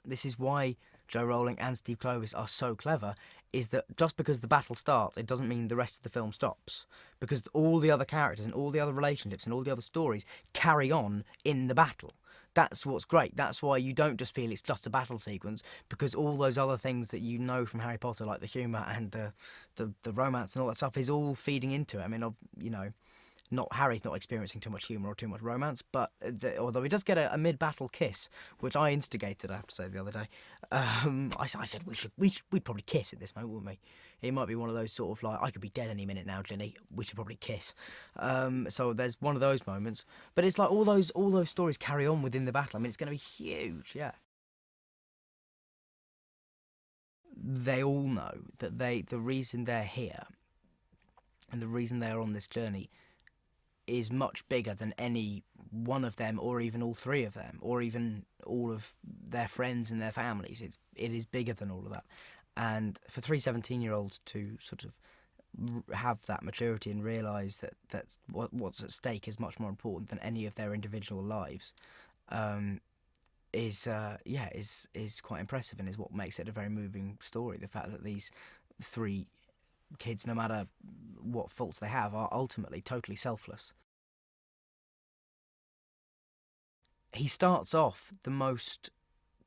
This is why Joe Rowling and Steve Kloves are so clever, is that just because the battle starts, it doesn't mean the rest of the film stops. Because all the other characters and all the other relationships and all the other stories carry on in the battle. That's what's great. That's why you don't just feel it's just a battle sequence, because all those other things that you know from Harry Potter, like the humour and the romance and all that stuff, is all feeding into it. I mean, not Harry's not experiencing too much humour or too much romance, but although he does get a mid-battle kiss, which I instigated, I have to say, the other day. I said we'd probably kiss at this moment, wouldn't we? It might be one of those sort of like, I could be dead any minute now, Ginny. We should probably kiss. So there's one of those moments, but it's like all those stories carry on within the battle. I mean, it's going to be huge, yeah. They all know that the reason they're here and the reason they're on this journey is much bigger than any one of them, or even all three of them, or even all of their friends and their families. It is bigger than all of that. And for 17-year-olds to sort of have that maturity and realise that what's at stake is much more important than any of their individual lives, is quite impressive, and is what makes it a very moving story. The fact that these three kids, no matter what faults they have, are ultimately totally selfless. He starts off the most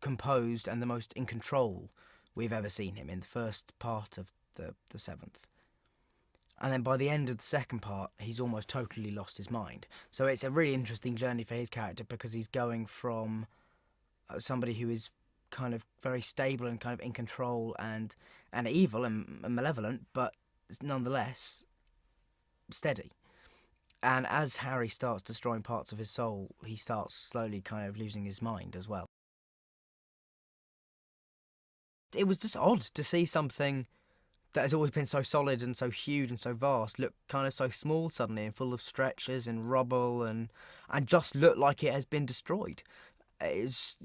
composed and the most in control we've ever seen him in the first part of the seventh. And then by the end of the second part, he's almost totally lost his mind. So it's a really interesting journey for his character, because he's going from somebody who is kind of very stable and kind of in control and evil and malevolent, but nonetheless steady. And as Harry starts destroying parts of his soul, he starts slowly kind of losing his mind as well. It was just odd to see something that has always been so solid and so huge and so vast look kind of so small suddenly, and full of stretches and rubble, and just look like it has been destroyed. And it's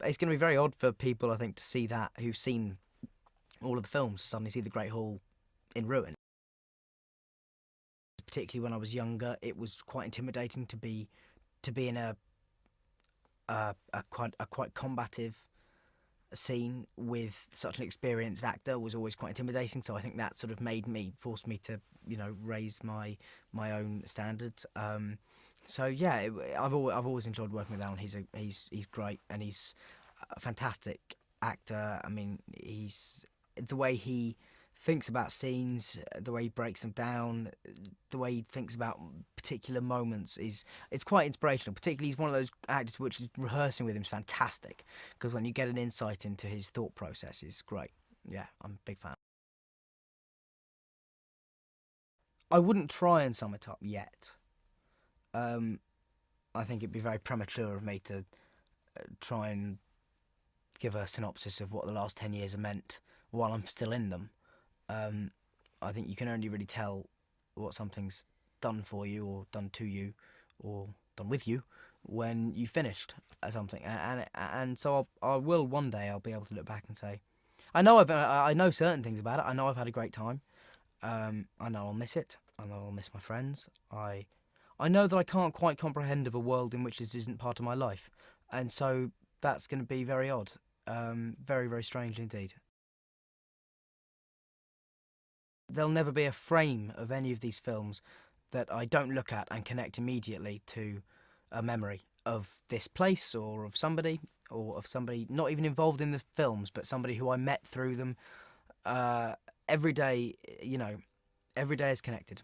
going to be very odd for people, I think, to see that, who've seen all of the films, to suddenly see the Great Hall in ruin. Particularly when I was younger, it was quite intimidating to be in a quite combative scene with such an experienced actor. Was always quite intimidating. So I think that sort of forced me to raise my own standards. So yeah, I've always enjoyed working with Alan. He's great, and he's a fantastic actor. I mean, he's the way he thinks about scenes, the way he breaks them down, the way he thinks about particular moments it's quite inspirational. Particularly, he's one of those actors which is rehearsing with him is fantastic, because when you get an insight into his thought process, it's great. Yeah, I'm a big fan. I wouldn't try and sum it up yet. Um, I think it'd be very premature of me to try and give a synopsis of what the last 10 years have meant while I'm still in them. Um, I think you can only really tell what something's done for you, or done to you, or done with you when you finished something. And so I will one day, I'll be able to look back and say, I know certain things about it. I know I've had a great time. I know I'll miss it. I know I'll miss my friends. I know that I can't quite comprehend of a world in which this isn't part of my life, and so that's going to be very odd, very, very strange indeed. There'll never be a frame of any of these films that I don't look at and connect immediately to a memory of this place, or of somebody, not even involved in the films, but somebody who I met through them. Uh, every day, every day is connected.